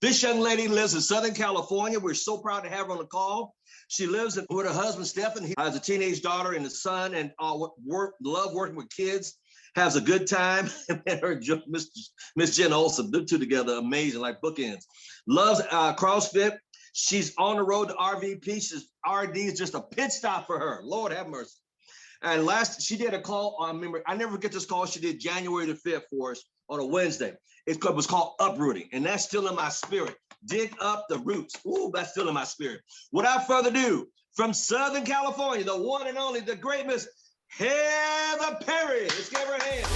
This young lady lives in Southern California. We're so proud to have her on the call. She lives with her husband, Stephen. He has a teenage daughter and a son, and love working with kids, has a good time. And her, Miss Jen Olson, the two together, amazing, like bookends. Loves CrossFit. She's on the road to RVP. RD is just a pit stop for her. Lord have mercy. And she did a call. I remember, I never forget this call. She did January the 5th for us on a Wednesday. It was called Uprooting, and that's still in my spirit. Dig up the roots. Ooh, that's still in my spirit. Without further ado, from Southern California, the one and only, the great Miss Heather Peery. Let's give her a hand.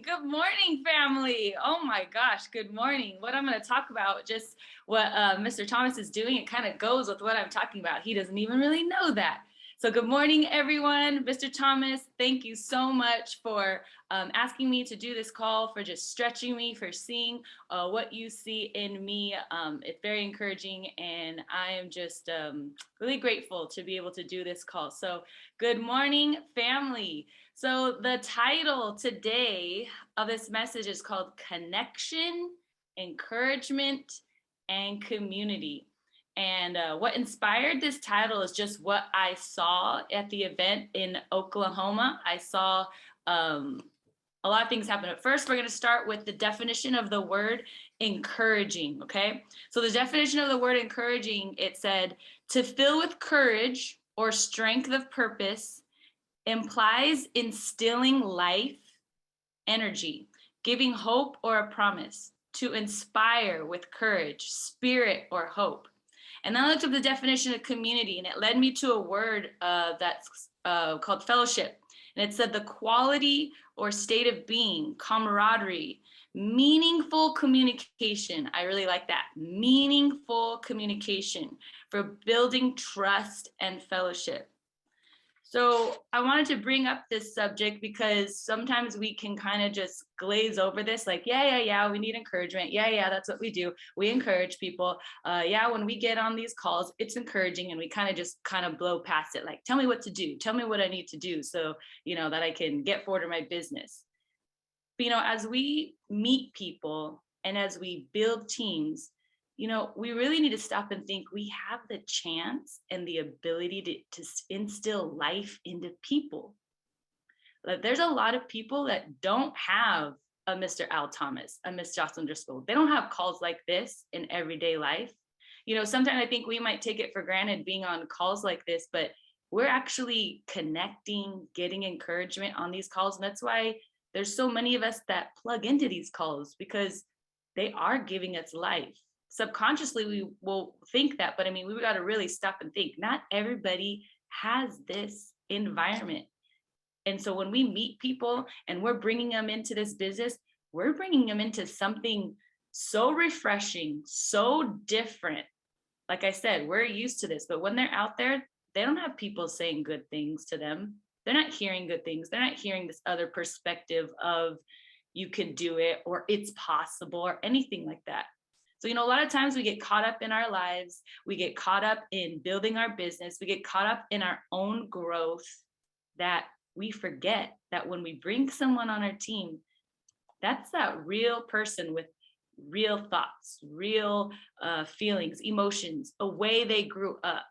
Good morning, family. Oh my gosh, good morning. What I'm going to talk about, just what Mr. Thomas is doing, it kind of goes with what I'm talking about. He doesn't even really know that. So good morning, everyone. Mr. Thomas, thank you so much for asking me to do this call, for just stretching me, for seeing what you see in me. It's very encouraging, and I am just really grateful to be able to do this call. So good morning, family. So the title today of this message is called Connection, Encouragement, and Community. And what inspired this title is just what I saw at the event in Oklahoma. I saw a lot of things happen. At first, we're going to start with the definition of the word encouraging, okay? So the definition of the word encouraging, it said, to fill with courage or strength of purpose, implies instilling life, energy, giving hope or a promise, to inspire with courage, spirit, or hope. And then I looked up the definition of community, and it led me to a word that's called fellowship. And it said the quality or state of being, camaraderie, meaningful communication. I really like that. Meaningful communication for building trust and fellowship. So I wanted to bring up this subject because sometimes we can kind of just glaze over this, like, yeah, we need encouragement. Yeah, that's what we do. We encourage people. Yeah, when we get on these calls, it's encouraging, and we kind of blow past it. Like, tell me what to do. Tell me what I need to do so, that I can get forward in my business. But, as we meet people and as we build teams, we really need to stop and think we have the chance and the ability to instill life into people. Like, there's a lot of people that don't have a Mr. Al Thomas, a Miss Jocelyn Driscoll. They don't have calls like this in everyday life. Sometimes I think we might take it for granted being on calls like this, but we're actually connecting, getting encouragement on these calls. And that's why there's so many of us that plug into these calls, because they are giving us life. Subconsciously, we will think that, but we've got to really stop and think. Not everybody has this environment. And so when we meet people and we're bringing them into this business, we're bringing them into something so refreshing, so different. Like I said, we're used to this, but when they're out there, they don't have people saying good things to them. They're not hearing good things. They're not hearing this other perspective of you can do it, or it's possible, or anything like that. So, a lot of times we get caught up in our lives. We get caught up in building our business. We get caught up in our own growth, that we forget that when we bring someone on our team, that's that real person with real thoughts, real feelings, emotions, a way they grew up,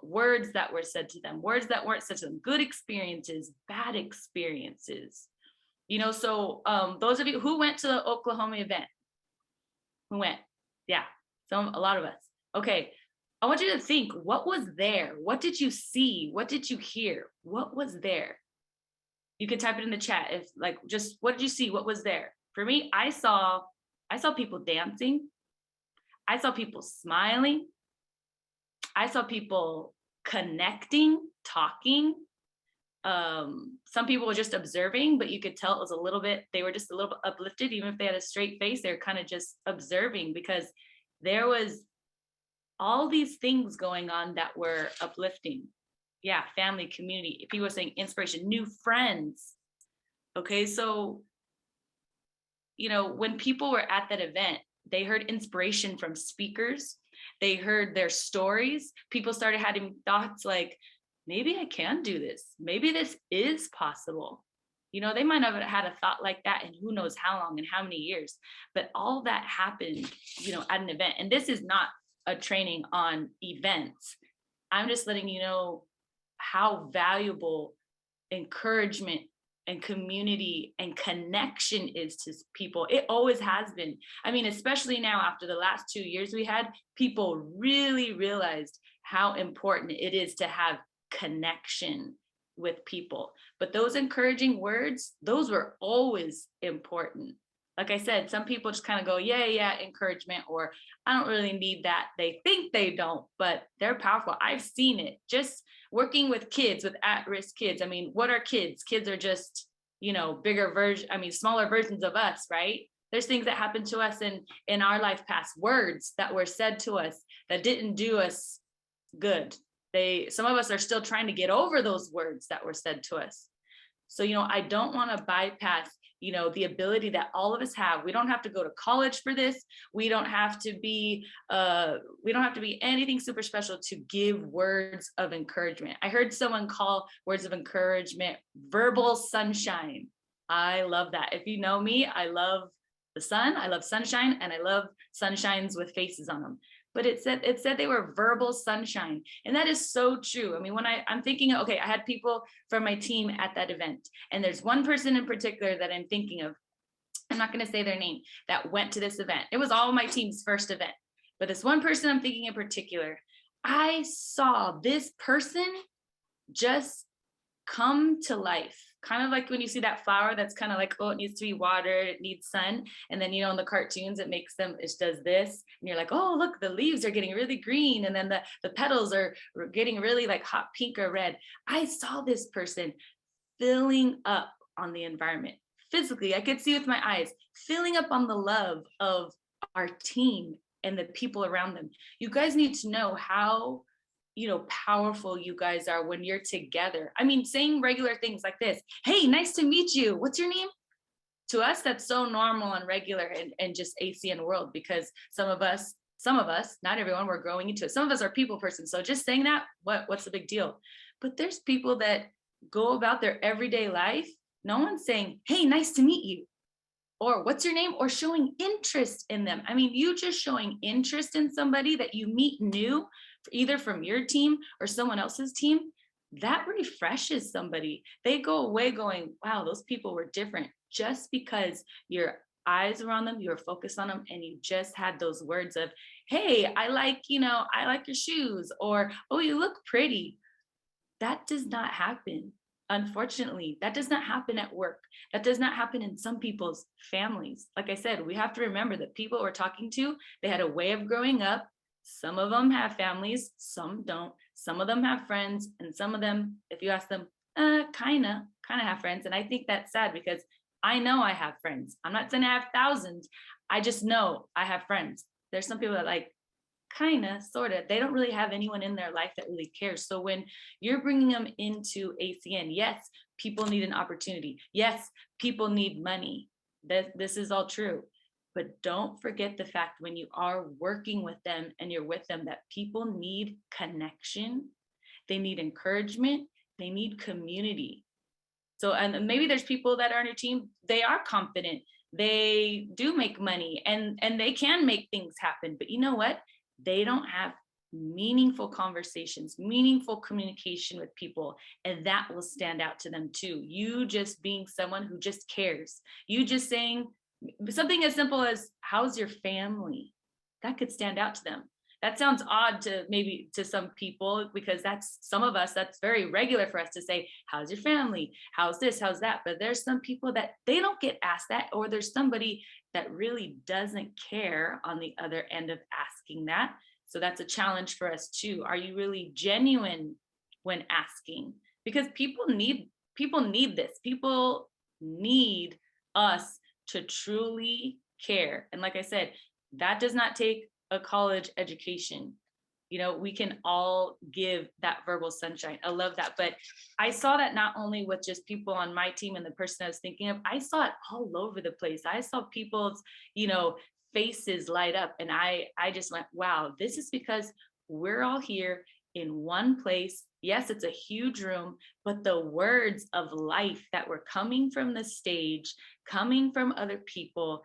words that were said to them, words that weren't said to them, good experiences, bad experiences. So those of you who went to the Oklahoma event, who went? Yeah, a lot of us. Okay, I want you to think, what was there? What did you see? What did you hear? What was there? You can type it in the chat. If just what did you see? What was there? For me, I saw people dancing. I saw people smiling. I saw people connecting, talking. Some people were just observing, but you could tell it was they were just a little bit uplifted. Even if they had a straight face, they were kind of just observing, because there was all these things going on that were uplifting. Yeah, family, community. People were saying inspiration, new friends. Okay, so, when people were at that event, they heard inspiration from speakers. They heard their stories. People started having thoughts like, maybe I can do this. Maybe this is possible. They might have had a thought like that in who knows how long and how many years, but all that happened, at an event. And this is not a training on events. I'm just letting you know how valuable encouragement and community and connection is to people. It always has been. I mean, especially now after the last 2 years we had, people really realized how important it is to have connection with people. But those encouraging words, those were always important. Like I said, some people just kind of go, yeah, encouragement, or I don't really need that. They think they don't, but they're powerful. I've seen it just working with kids, with at-risk kids. I mean, what are kids? Kids are just, smaller versions of us, right? There's things that happened to us in our life past, words that were said to us that didn't do us good. Some of us are still trying to get over those words that were said to us. So, I don't want to bypass, the ability that all of us have. We don't have to go to college for this. We don't have to be anything super special to give words of encouragement. I heard someone call words of encouragement verbal sunshine. I love that. If you know me, I love the sun, I love sunshine, and I love sunshines with faces on them. But it said they were verbal sunshine. And that is so true. I mean, when I'm thinking, okay, I had people from my team at that event, and there's one person in particular that I'm thinking of. I'm not going to say their name, that went to this event. It was all my team's first event. But this one person I'm thinking in particular, I saw this person just come to life. Kind of like when you see that flower that's kind of like, oh, it needs to be watered, it needs sun. And then, in the cartoons, it does this. And you're like, oh, look, the leaves are getting really green. And then the petals are getting really like hot pink or red. I saw this person filling up on the environment. Physically, I could see with my eyes, filling up on the love of our team and the people around them. You guys need to know how powerful you guys are when you're together. I mean, saying regular things like this, hey, nice to meet you. What's your name? To us, that's so normal and regular and just ACN world, because some of us, not everyone, we're growing into it. Some of us are people persons. So just saying that, what's the big deal? But there's people that go about their everyday life. No one's saying, hey, nice to meet you. Or what's your name? Or showing interest in them. I mean, you just showing interest in somebody that you meet new, either from your team or someone else's team, that refreshes somebody. They go away going, wow, those people were different, just because your eyes were on them, you were focused on them, and you just had those words of, hey, I like your shoes, or, oh, you look pretty. That does not happen. Unfortunately, that does not happen at work. That does not happen in some people's families. Like I said, we have to remember that people we're talking to, they had a way of growing up. Some of them have families, some don't. Some of them have friends, and some of them, if you ask them, kind of have friends. And I think that's sad, because I know I have friends. I'm not saying I have thousands. I just know I have friends. There's some people that kind of, sort of, they don't really have anyone in their life that really cares. So when you're bringing them into ACN, yes, people need an opportunity. Yes, people need money. This is all true. But don't forget the fact, when you are working with them and you're with them, that people need connection. They need encouragement. They need community. So, and maybe there's people that are on your team, they are confident. They do make money and they can make things happen. But you know what? They don't have meaningful conversations, meaningful communication with people. And that will stand out to them too. You just being someone who just cares. You just saying, something as simple as, how's your family? That could stand out to them. That sounds odd to some people, because some of us, that's very regular for us to say, how's your family? How's this? How's that? But there's some people that they don't get asked that, or there's somebody that really doesn't care on the other end of asking that. So that's a challenge for us too. Are you really genuine when asking? Because people need this. People need us to truly care. And like I said, that does not take a college education. We can all give that verbal sunshine. I love that. But I saw that not only with just people on my team and the person I was thinking of, I saw it all over the place. I saw people's, faces light up. And I just went, wow, this is because we're all here in one place. Yes, it's a huge room, but the words of life that were coming from the stage, coming from other people,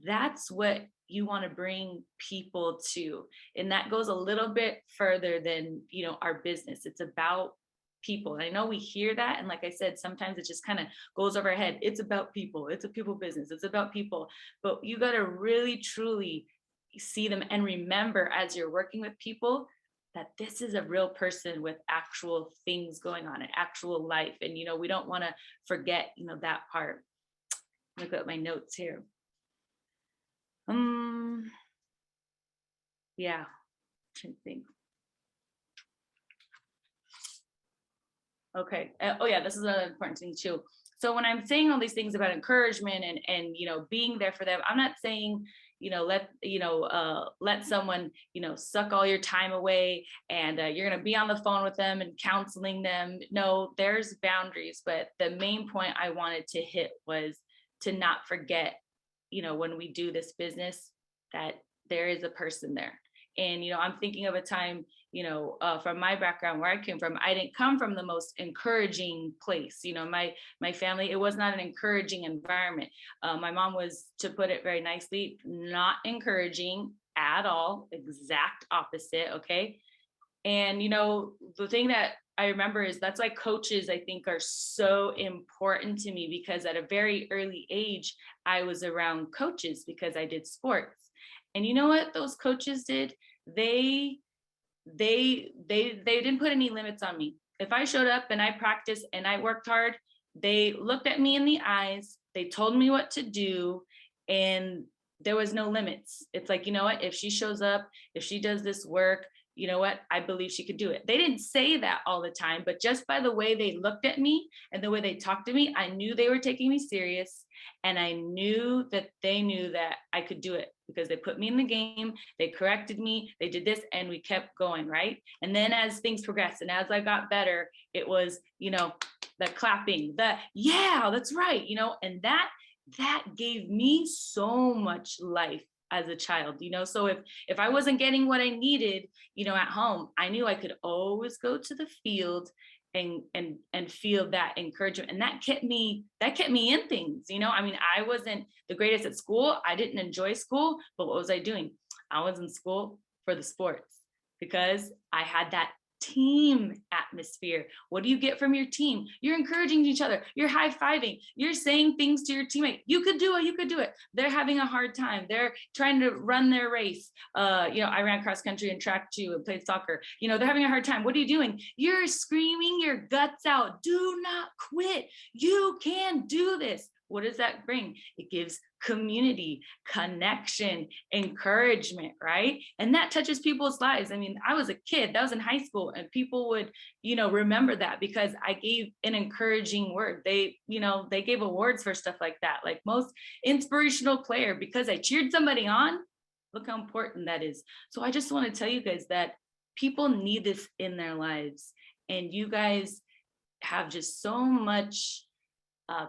that's what you want to bring people to. And that goes a little bit further than, our business. It's about people. And I know we hear that. And like I said, sometimes it just kind of goes over our head. It's about people. It's a people business. It's about people. But you got to really, truly see them and remember as you're working with people that this is a real person with actual things going on, an actual life. And, we don't want to forget, that part. Look at my notes here. Yeah, trying to think. Okay. Oh yeah, this is another important thing too. So when I'm saying all these things about encouragement and being there for them, I'm not saying let someone suck all your time away and you're going to be on the phone with them and counseling them. No, there's boundaries. But the main point I wanted to hit was to not forget, when we do this business, that there is a person there. And I'm thinking of a time, from my background where I came from, I didn't come from the most encouraging place. My family, it was not an encouraging environment. My mom was, to put it very nicely, not encouraging at all, exact opposite. Okay. And, the thing that I remember is that's why coaches, I think, are so important to me, because at a very early age, I was around coaches because I did sports. And you know what those coaches did? They didn't put any limits on me. If I showed up and I practiced and I worked hard, they looked at me in the eyes, they told me what to do, and there was no limits. It's like, you know what, if she shows up, if she does this work, you know what, I believe she could do it. They didn't say that all the time, but just by the way they looked at me and the way they talked to me, I knew they were taking me serious. And I knew that they knew that I could do it, because they put me in the game, they corrected me, they did this, and we kept going, right? And then as things progressed and as I got better, it was, the clapping, the, yeah, that's right, and that gave me so much life as a child. So if I wasn't getting what I needed, at home, I knew I could always go to the field and feel that encouragement. And that kept me in things. I wasn't the greatest at school. I didn't enjoy school, but what was I doing? I was in school for the sports, because I had that team atmosphere. What do you get from your team? You're encouraging each other. You're high-fiving. You're saying things to your teammate. You could do it. You could do it. They're having a hard time. They're trying to run their race. I ran cross country and track too and played soccer. They're having a hard time. What are you doing? You're screaming your guts out. Do not quit. You can do this. What does that bring? It gives community, connection, encouragement, right? And that touches people's lives. I was a kid, that was in high school, and people would, remember that because I gave an encouraging word. They gave awards for stuff like that, like most inspirational player, because I cheered somebody on. Look how important that is. So I just want to tell you guys that people need this in their lives, and you guys have just so much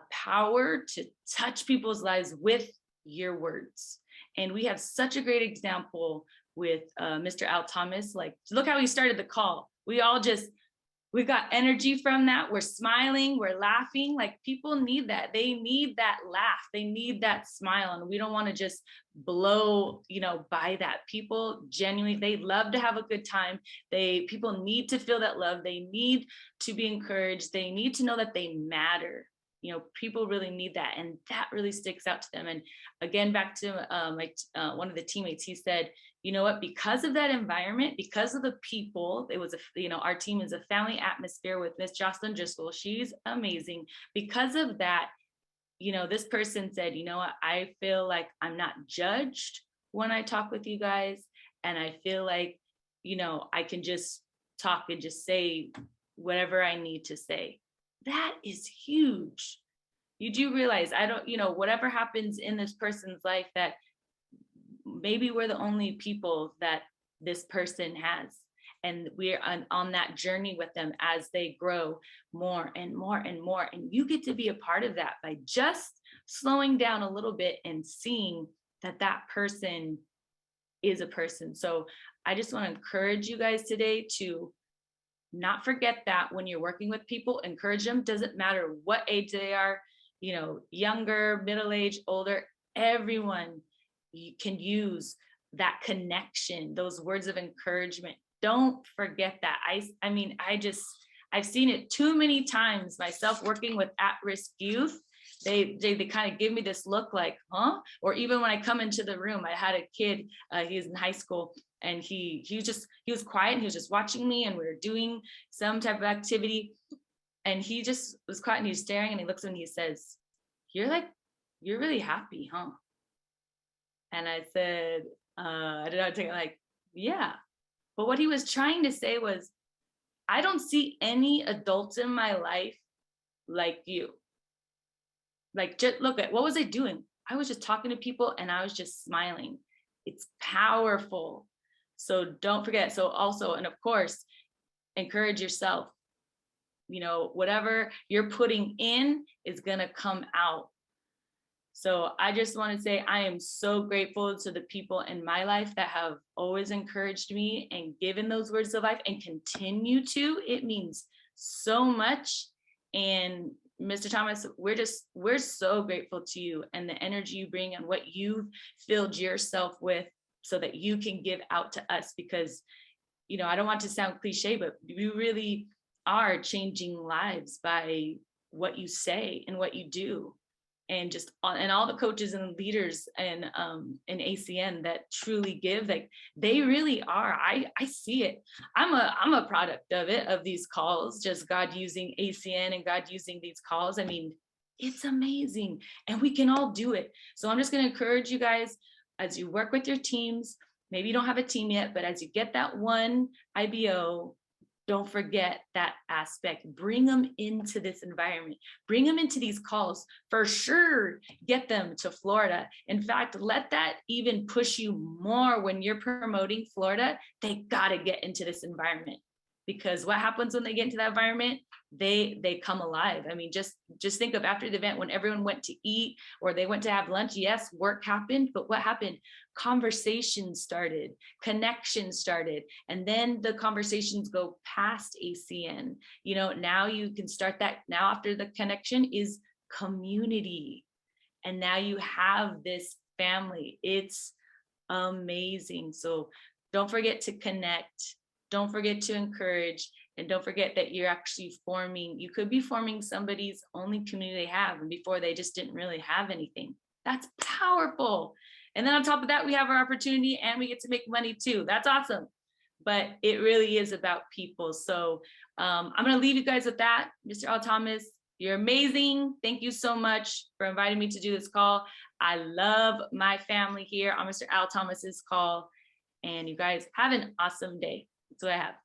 power to touch people's lives with your words. And we have such a great example with Mr. Al Thomas. Like, look how he started the call. We got energy from that. We're smiling, we're laughing. Like, people need that. They need that laugh. They need that smile. And we don't want to just blow, by that. People genuinely, they love to have a good time. People need to feel that love. They need to be encouraged. They need to know that they matter. People really need that, and that really sticks out to them. And again, back to one of the teammates, he said, you know what, because of that environment, because of the people, it was our team is a family atmosphere with Miss Jocelyn Driscoll. She's amazing. Because of that, this person said, you know what, I feel like I'm not judged when I talk with you guys, and I feel like, I can just talk and just say whatever I need to say. That is huge. You do realize, whatever happens in this person's life, that maybe we're the only people that this person has. And we're on that journey with them as they grow more and more and more. And you get to be a part of that by just slowing down a little bit and seeing that person is a person. So I just want to encourage you guys today to not forget that when you're working with people, encourage them. Doesn't matter what age they are, younger, middle age, older, everyone can use that connection, those words of encouragement. Don't forget that. I mean, I've seen it too many times myself working with at-risk youth. They kind of give me this look like, huh? Or even when I come into the room, I had a kid, he's in high school, and he was quiet, and he was just watching me, and we were doing some type of activity, and he just was quiet, and he's staring, and he looks at me and he says, you're really happy, huh? And I said, I did not take it like, yeah. But what he was trying to say was, I don't see any adults in my life like you. Like, just look at, what was I doing? I was just talking to people and I was just smiling. It's powerful. So don't forget. So also, and of course, encourage yourself. Whatever you're putting in is going to come out. So I just want to say I am so grateful to the people in my life that have always encouraged me and given those words of life and continue to. It means so much. And Mr. Thomas, we're so grateful to you and the energy you bring and what you've filled yourself with so that you can give out to us, because, I don't want to sound cliche, but you really are changing lives by what you say and what you do. And all the coaches and leaders and in ACN that truly give, like, they really are. I see it. I'm a product of it, of these calls, just God using ACN and God using these calls. I mean, it's amazing, and we can all do it. So I'm just going to encourage you guys, as you work with your teams, maybe you don't have a team yet, but as you get that one IBO, don't forget that aspect. Bring them into this environment. Bring them into these calls. For sure, get them to Florida. In fact, let that even push you more when you're promoting Florida. They got to get into this environment, because what happens when they get into that environment? They come alive. I mean, just think of after the event when everyone went to eat or they went to have lunch. Yes, work happened, but what happened? Conversations started, connections started, and then the conversations go past ACN. Now you can start that. Now after the connection is community, and now you have this family. It's amazing. So don't forget to connect. Don't forget to encourage, and don't forget that you're actually you could be forming somebody's only community they have, and before they just didn't really have anything. That's powerful. And then on top of that, we have our opportunity and we get to make money too. That's awesome. But it really is about people. So I'm going to leave you guys with that. Mr. Al Thomas, you're amazing. Thank you so much for inviting me to do this call. I love my family here on Mr. Al Thomas's call. And you guys have an awesome day. That's what I have.